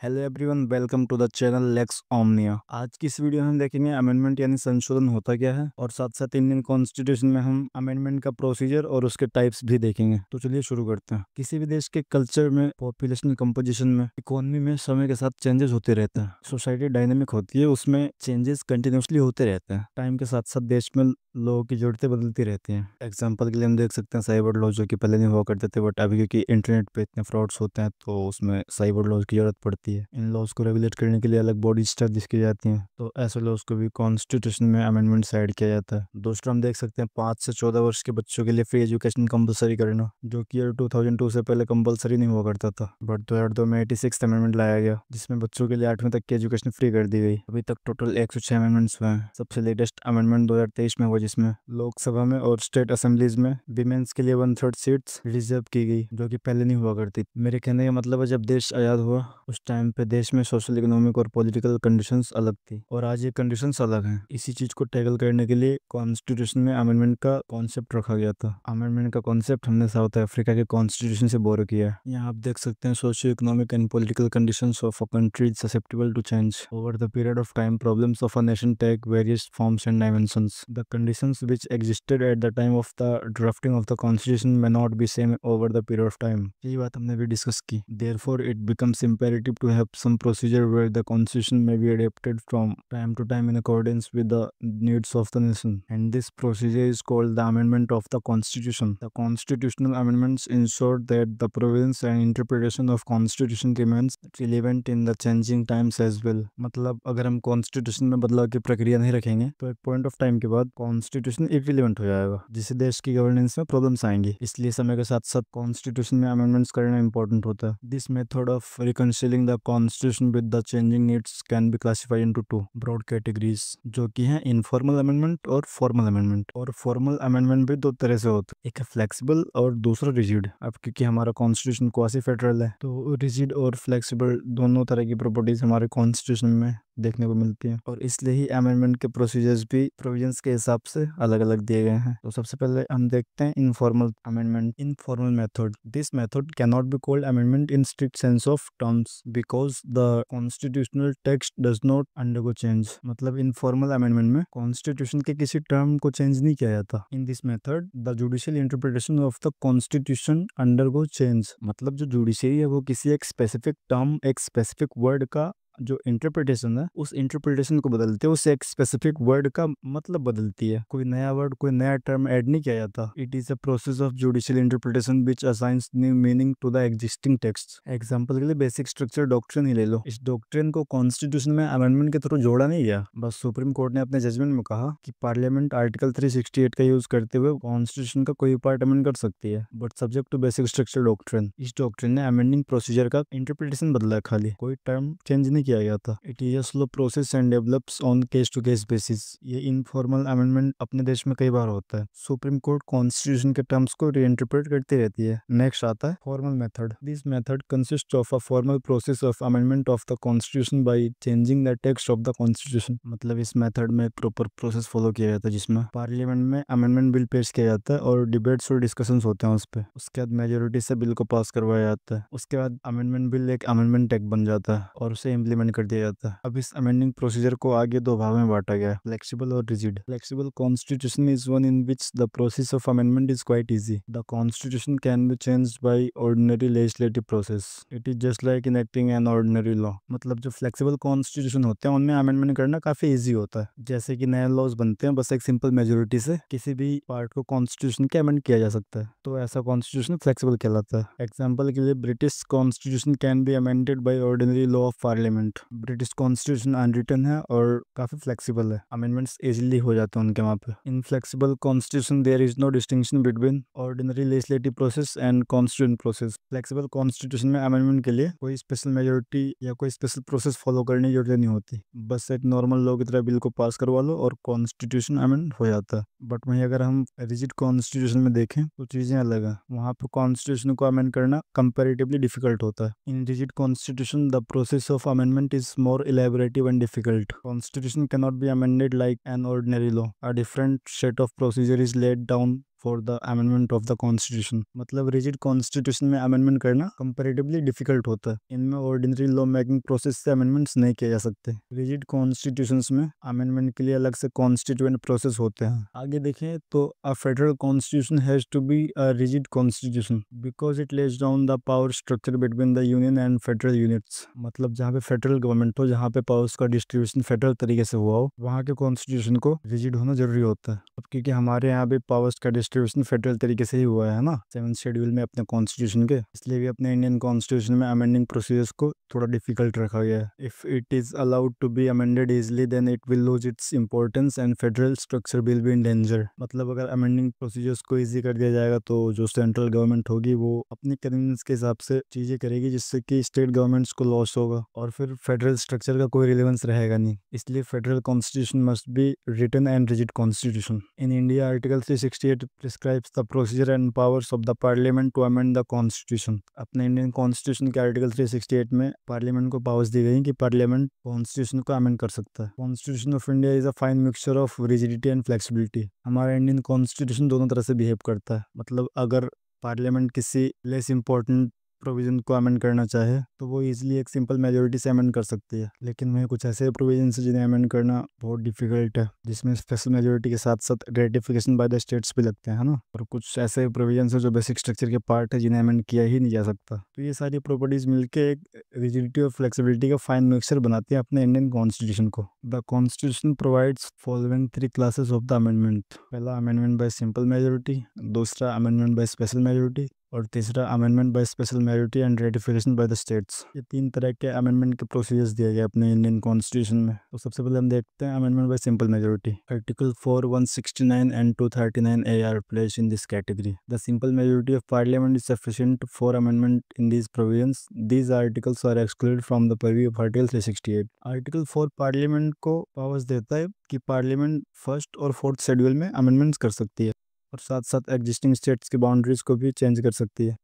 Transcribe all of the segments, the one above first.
Hello everyone, welcome to the channel Lex Omnia. आज की इस वीडियो में हम देखेंगे अमेंडमेंट यानी संशोधन होता क्या है, और साथ साथ इंडियन कॉन्स्टिट्यूशन में हम अमेंडमेंट का प्रोसीजर और उसके टाइप्स भी देखेंगे। तो चलिए शुरू करते हैं। किसी भी देश के कल्चर में, पॉपुलेशन कंपोजिशन में, इकोनॉमी में समय के साथ चेंजेस होते रहते हैं। सोसाइटी डायनेमिक होती है, उसमें चेंजेस कंटिन्यूसली होते रहते हैं। टाइम के साथ साथ देश में लोगों की जरूरतें बदलती रहती हैं। एग्जाम्पल के लिए हम देख सकते हैं साइबर लॉ, जो कि पहले नहीं हुआ करते थे, बट अभी क्योंकि इंटरनेट पे इतने फ्रॉड्स होते हैं तो उसमें साइबर लॉज की जरूरत पड़ती है। इन लॉज को रेगुलेट करने के लिए अलग बॉडी स्टैब्लिश की जाती हैं, तो ऐसे लॉज को भी कॉन्स्टिट्यूशन में अमेंडमेंट ऐड किया जाता है। दूसरा हम देख सकते हैं 5 से 14 वर्ष के बच्चों के लिए फ्री एजुकेशन कंपलसरी करना, जो कि ईयर 2002 से पहले कंपलसरी नहीं हुआ करता था, बट 2002 में 86 अमेंडमेंट लाया गया, जिसमें बच्चों के लिए 8वीं तक की एजुकेशन फ्री कर दी गई। अभी तक टोटल 106 अमेंडमेंट्स हुए हैं। सबसे लेटेस्ट अमेंडमेंट 2023 में हुआ, जिसमें लोकसभा में और स्टेट असेंबलीज में विमेन्स के लिए 1/3 सीट्स रिजर्व की गई, जो कि पहले नहीं हुआ करती। मेरे कहने का मतलब है, जब देश आजाद हुआ उस टाइम पे देश में सोशल, इकोनॉमिक और पॉलिटिकल कंडीशंस अलग थी, और आज ये कंडीशंस अलग हैं। इसी चीज को टैकल करने के लिए कॉन्स्टिट्यूशन में अमेंडमेंट का कॉन्सेप्ट रखा गया था। अमेंडमेंट का कॉन्सेप्ट हमने साउथ अफ्रीका के कॉन्स्टिट्यूशन से बोरो किया है। यहाँ आप देख सकते हैं socio economic and political conditions of a country susceptible to change over the period of time. Problems of a nation take various forms and dimensions. The conditions which existed at the time of the drafting of the constitution may not be same over the period of time। यही बात हमने भी discuss की। Therefore it becomes imperative to have some procedure where the constitution may be adapted from time to time in accordance with the needs of the nation, and this procedure is called the amendment of the constitution। The constitutional amendments ensure that the provisions and interpretation of constitution remains relevant in the changing times as well। मतलब अगर हम constitution में बदलाव की प्रक्रिया नहीं रखेंगे तो एक पॉइंट ऑफ टाइम के बाद कॉन्स्टिट्यूशन इररिलेवेंट हो जाएगा, जिससे देश की गवर्नेंस में प्रॉब्लम्स आएंगी। इसलिए समय के साथ साथ कॉन्स्टिट्यूशन में अमेंडमेंट्स करना इंपॉर्टेंट होता है। This method of reconciling the constitution with the changing needs can be classified into 2 broad categories, जो कि हैं इनफॉर्मल अमेंडमेंट और फॉर्मल अमेंडमेंट। और फॉर्मल अमेंडमेंट भी दो तरह से होते हैं, एक है फ्लेक्सिबल और दूसरा रिजिड। अब क्योंकि हमारा कॉन्स्टिट्यूशन क्वासी फेडरल है, तो रिजिड और फ्लेक्सिबल दोनों तरह की प्रॉपर्टीज हमारे कॉन्स्टिट्यूशन में देखने को मिलती है, और इसलिए ही अमेंडमेंट के प्रोसीजर्स भी प्रोविजंस के हिसाब से अलग अलग दिए गए हैं। तो सबसे पहले हम देखते हैं informal amendment. Informal method, this method can not be called amendment in strict sense of terms because the constitutional text does not undergo change. मतलब इनफॉर्मल अमेंडमेंट में कॉन्स्टिट्यूशन के किसी टर्म को चेंज नहीं किया जाता। In this method the judicial interpretation of the constitution undergo change. मतलब जो जुडिशरी है वो किसी एक स्पेसिफिक टर्म, एक स्पेसिफिक वर्ड का जो इंटरप्रिटेशन है, उस इंटरप्रिटेशन को बदलते हैं, उससे एक स्पेसिफिक वर्ड का मतलब बदलती है। कोई नया वर्ड, कोई नया टर्म ऐड नहीं किया जाता। It is a process of judicial interpretation which assigns new meaning to the existing text. Example के लिए बेसिक स्ट्रक्चर डॉक्ट्रिन ही ले लो। इस डॉक्ट्रिन को कॉन्स्टिट्यूशन में अमेंडमेंट के थ्रू जोड़ा नहीं गया, बस सुप्रीम कोर्ट ने अपने जजमेंट में कहा कि पार्लियामेंट आर्टिकल 368 का यूज करते हुए कॉन्स्टिट्यूशन का कोई पार्ट अमेंड कर सकती है, but subject to basic structure doctrine. इस डॉक्ट्रिन ने अमेंडिंग प्रोसीजर का इंटरप्रिटेशन बदला है, खाली कोई टर्म चेंज नहीं किया गया था। It is a slow process and develops on case to case basis. ये इनफॉर्मल अमेंडमेंट अपने देश में कई बार होता है। सुप्रीम कोर्ट कॉन्स्टिट्यूशन के टर्म्स को रीइंटरप्रेट करती रहती है। नेक्स्ट आता है formal method. This method consist of a formal process of amendment of the constitution by changing the text of the constitution. मतलब इस मेथड में एक प्रॉपर प्रोसेस फॉलो किया जाता है, जिसमें पार्लियामेंट में अमेंडमेंट बिल पेश किया जाता है और डिबेट्स और डिस्कशंस होते हैं उस पर। उसके बाद मेजोरिटी से बिल को पास करवाया जाता है। उसके बाद अमेंडमेंट बिल एक अमेंडमेंट एक्ट बन जाता है और उसे इम्प्लीमेंट कर दिया जाता है। अब इस अमेंडिंग प्रोसीजर को आगे दो भाग में बांटा गया है, फ्लेक्सिबल और rigid. Flexible constitution is one in which the process of amendment is quite easy. The constitution can be changed by ordinary legislative process. It is just like enacting an ordinary law. मतलब जो flexible constitution होते हैं उनमें amendment करना काफी easy होता है। जैसे कि नए लॉज बनते हैं, बस एक सिंपल मेजोरिटी से किसी भी पार्ट को कॉन्स्टिट्यूशन के अमेंड किया जा सकता है, तो ऐसा कॉन्स्टिट्यूशन फ्लेक्सिबल कहलाता है। एग्जाम्पल के लिए British constitution can be amended by ordinary law of parliament. British constitution unwritten है और काफी फ्लेक्सिबल है, अमेंडमेंट्स इजीली हो जाते हैं उनके वहाँ पे। In flexible constitution there is no distinction between ordinary legislative process and constitution process. Flexible constitution में अमेंडमेंट के लिए कोई स्पेशल मेजोरिटी या कोई स्पेशल प्रोसेस फॉलो करने की जरूरत नहीं होती, बस एक नॉर्मल लॉ की तरह बिल को पास करवा लो और कॉन्स्टिट्यूशन अमेंड हो जाता है। बट वहीं अगर हम रिजिड कॉन्स्टिट्यूशन में देखें तो चीजें अलग है। वहाँ पर कॉन्स्टिट्यूशन को अमेंड करना कंपैरेटिवली डिफिकल्ट होता है। In rigid constitution the process of amendment is more elaborative and difficult. Constitution cannot be amended like an ordinary law. A different set of procedure is laid down for the amendment of the constitution. मतलब rigid constitution में amendment करना comparatively difficult होता है। इनमें ordinary law making process से amendments नहीं किए जा सकते। रिजिड कॉन्स्टिट्यूशंस में अमेंडमेंट के लिए अलग से कॉन्स्टिट्यूएंट प्रोसेस होते हैं। आगे देखें तो a federal constitution has to be a rigid constitution because it lays down the power structure between the union and federal units. मतलब जहाँ पे फेडरल गवर्नमेंट हो, जहाँ पे पावर्स का डिस्ट्रीब्यूशन फेडरल तरीके से हुआ हो, वहाँ के कॉन्स्टिट्यूशन को रिजिड होना जरूरी होता है। अब क्योंकि हमारे यहाँ भी पावर्स का डिस्ट्रीब्यूशन फेडरल तरीके से ही हुआ है ना 7th शेड्यूल में अपने कॉन्स्टिट्यूशन के, इसलिए भी अपने इंडियन कॉन्स्टिट्यूशन में अमेंडिंग प्रोसीजर्स को थोड़ा डिफिकल्ट रखा गया है। If it is allowed to be amended easily then it will lose its importance and federal structure will be in danger. मतलब अगर अमेंडिंग प्रोसीजर्स को ईजी कर दिया जाएगा तो जो सेंट्रल गवर्नमेंट होगी वो अपनी कन्वीनियंस के हिसाब से चीजें करेगी, जिससे कि स्टेट गवर्नमेंट्स को लॉस होगा और फिर फेडरल स्ट्रक्चर का कोई रिलेवेंस रहेगा नहीं। इसलिए federal constitution must be written and rigid constitution. In India article 368 prescribes the procedure and powers of the parliament to amend the constitution. अपने इंडियन कॉन्स्टिट्यूशन के आर्टिकल 368 में पार्लियामेंट को पावर्स दी गई कि पार्लियामेंट कॉन्स्टिट्यूशन को अमेंड कर सकता है। Constitution of India is a fine mixture of rigidity and flexibility. हमारा इंडियन कॉन्स्टिट्यूशन दोनों तरह से बिहेव करता है। मतलब अगर पार्लियामेंट किसी लेस इंपॉर्टेंट प्रोविजन को अमेंड करना चाहे तो वो इजीली एक सिंपल मेजोरिटी से अमेंड कर सकती है, लेकिन वहीं कुछ ऐसे प्रोविजन है जिन्हें अमेंड करना बहुत डिफिकल्ट है, जिसमें स्पेशल मेजोरिटी के साथ साथ रेटिफिकेशन बाय द स्टेट्स भी लगते हैं, है ना। और कुछ ऐसे प्रोविजन है जो बेसिक स्ट्रक्चर के पार्ट है जिन्हें अमेंड किया ही नहीं जा सकता। तो ये सारी प्रॉपर्टीज मिलकर एक रिजिडिटी और फ्लेक्सिबिलिटी का फाइन मिक्सचर बनाती है अपने इंडियन कॉन्स्टिट्यूशन को। The constitution provides following 3 classes of the amendment. पहला अमेंडमेंट बाय सिंपल मेजोरिटी, दूसरा अमेंडमेंट बाय स्पेशल मेजोरिटी और तीसरा amendment by special majority and ratification by the states. ये 3 तरह के अमेंडमेंट के प्रोसीजर्स दिए गए अपने इंडियन कॉन्स्टिट्यूशन में। तो सबसे पहले हम देखते हैं amendment by simple majority. Article 4, 169 and 239 A are placed in this category. The simple majority of parliament is sufficient for amendment in these provisions. These articles are excluded from the purview of article 368। Article 4 parliament को powers देता है कि parliament first और fourth schedule में amendments कर सकती है और साथ साथ एग्जिस्टिंग स्टेट्स की बाउंड्रीज को भी चेंज कर सकती है।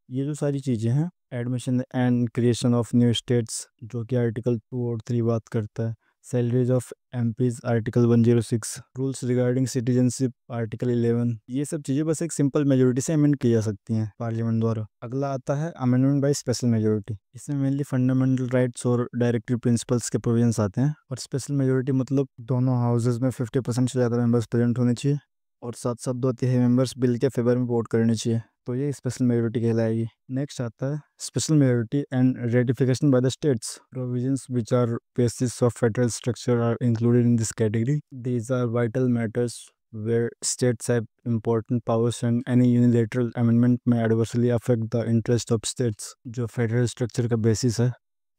ये जो सारी चीज़ें हैं, admission and creation of new states जो कि आर्टिकल 2 और 3 बात करता है, salaries of MPs article 106, rules regarding citizenship article 11, ये सब चीज़ें बस एक सिंपल मेजोरिटी से अमेंड की जा सकती हैं पार्लियामेंट द्वारा। अगला आता है अमेंडमेंट बाय स्पेशल मेजोरिटी। इसमें मेनली फंडामेंटल राइट्स और डायरेक्टिव प्रिंसिपल्स के प्रोविजंस आते हैं। और स्पेशल मेजोरिटी मतलब दोनों हाउसेज में 50% से ज़्यादा मेंबर्स प्रेजेंट होने चाहिए और साथ साथ 2/3 मेंबर्स बिल के फेवर में वोट करने चाहिए, तो ये स्पेशल मेजोरिटी कहलाएगी। नेक्स्ट आता है special majority and ratification by the states. Provisions which are basis of federal structure are included in this category. These are vital matters where states have important powers and any unilateral amendment may adversely affect the interest of states। जो federal structure का basis है,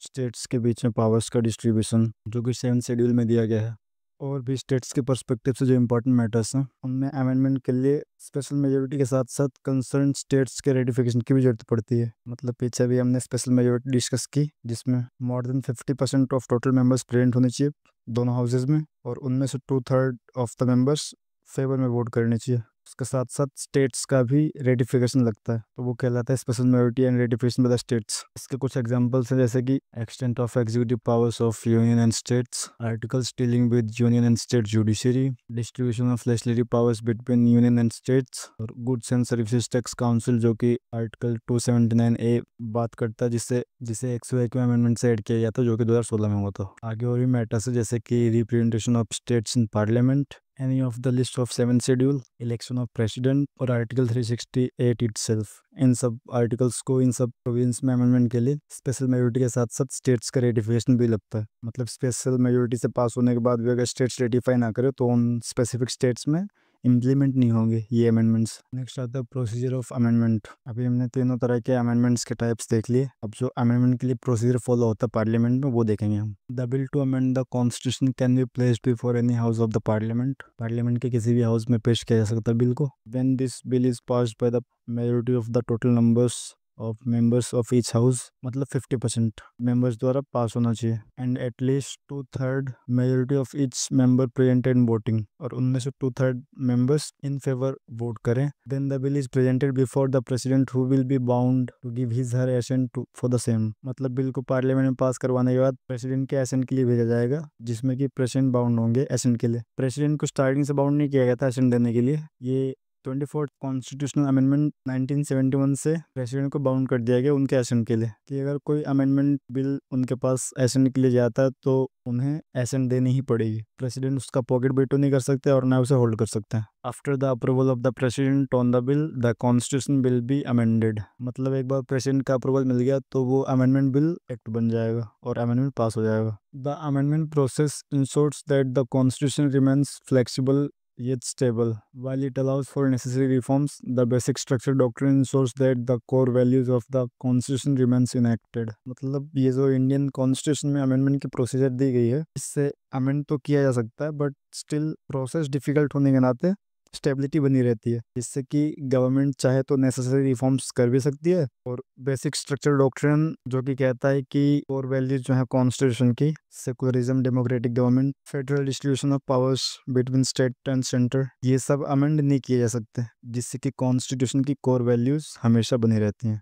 states के बीच में powers का distribution जो कि 7th schedule में दिया गया है, और भी स्टेट्स के पर्सपेक्टिव से जो इंपॉर्टेंट मैटर्स हैं उनमें अमेंडमेंट के लिए स्पेशल मेजोरिटी के साथ साथ कंसर्न स्टेट्स के रेटिफिकेशन की भी जरूरत पड़ती है। मतलब पीछे भी हमने स्पेशल मेजोरिटी डिस्कस की जिसमें more than 50% of total members present होने चाहिए दोनों हाउसेज में और उनमें से 2/3 ऑफ द मेंबर्स फेवर में वोट करने चाहिए। उसके साथ साथ स्टेट्स का भी रेटिफिकेशन लगता है, तो वो कहलाता है special majority and ratification by the states. इसके कुछ एग्जांपल्स हैं जैसे कि extent of executive powers of union and states, articles dealing with union and state judiciary, distribution of legislative powers between union and states, और goods and services tax council जो कि article 279A बात करता है, जिसे 101वें अमेंडमेंट से add किया गया था जो कि 2016 में हुआ था। आगे और भी मैटर्स है जैसे कि representation of states in parliament, any of the list of 7th schedule, election of president और आर्टिकल 368 itself। इन सब आर्टिकल्स को, इन सब प्रोविजंस में अमेंडमेंट के लिए स्पेशल मेजोरिटी के साथ साथ स्टेट्स का रेटिफिकेशन भी लगता है। मतलब स्पेशल मेजोरिटी से पास होने के बाद भी अगर स्टेट्स रेटिफाई ना करे तो उन स्पेसिफिक स्टेट्स में इम्प्लीमेंट नहीं होंगे ये अमेंडमेंट्स। नेक्स्ट आता है प्रोसीजर ऑफ अमेंडमेंट। अभी हमने तीनों तरह के अमेंडमेंट्स के टाइप्स देख लिए, अब जो अमेंडमेंट के लिए प्रोसीजर फॉलो होता है पार्लियामेंट में वो देखेंगे हम। The bill to amend the constitution can be placed before any house of the parliament. Parliament के किसी भी हाउस में पेश किया जा सकता है बिल को। When this bill is passed by the majority of the total numbers of members of each house, मतलब 50% मेंबर्स द्वारा पास होना चाहिए, and at least 2/3 majority of each member presented in voting, और उनमें से 2/3 मेंबर्स इन फेवर वोट करें। Then the bill is presented before the president who will be bound to give his her assent for the same. मतलब bill को parliament में पास करवाने के बाद प्रेसिडेंट के एसेंट के लिए भेजा जाएगा जिसमें कि प्रेसिडेंट बाउंड होंगे एसेंट के लिए। प्रेसिडेंट को स्टार्टिंग से बाउंड नहीं किया गया था एसेंट देने के लिए, ये 24th कॉन्स्टिट्यूशनल अमेंडमेंट 1971 से प्रेसिडेंट को बाउंड कर दिया गया उनके एसेंट के लिए कि अगर कोई अमेंडमेंट बिल उनके पास एसेंट के लिए जाता है तो उन्हें एसेंट देनी ही पड़ेगी। प्रेसिडेंट उसका पॉकेट वेटो नहीं कर सकते और ना उसे होल्ड कर सकते हैं। After the approval of the president on the bill the constitution will be amended. मतलब एक बार प्रेसिडेंट का अप्रूवल मिल गया तो वो अमेंडमेंट बिल एक्ट बन जाएगा और अमेंडमेंट पास हो जाएगा। The amendment process ensures that the constitution remains flexible yet stable. While it allows for necessary reforms, the basic structure doctrine ensures that the core values of the constitution remains enacted. मतलब ये जो Indian constitution में amendment की procedure दी गई है, इससे amend तो किया जा सकता है बट स्टिल प्रोसेस डिफिकल्ट होने के नाते स्टेबिलिटी बनी रहती है, जिससे कि गवर्नमेंट चाहे तो नेसेसरी रिफॉर्म्स कर भी सकती है। और बेसिक स्ट्रक्चर डॉक्ट्रिन जो कि कहता है कि कोर वैल्यूज जो है कॉन्स्टिट्यूशन की, secularism, democratic government, federal distribution of powers between state and centre, ये सब अमेंड नहीं किए जा सकते, जिससे कि कॉन्स्टिट्यूशन की कोर वैल्यूज हमेशा बनी रहती हैं।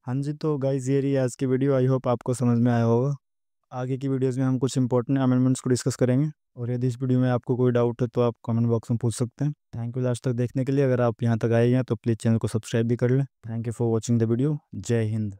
हाँ जी, तो गाइज ये रही आज की वीडियो। आई होप आपको समझ में आया होगा। आगे की वीडियोस में हम कुछ इंपॉर्टेंट अमेंडमेंट्स को डिस्कस करेंगे और यदि इस वीडियो में आपको कोई डाउट है तो आप कमेंट बॉक्स में पूछ सकते हैं। थैंक यू लास्ट तक देखने के लिए। अगर आप यहाँ तक आए हैं तो प्लीज़ चैनल को सब्सक्राइब भी कर लें। Thank you for watching the video. जय हिंद।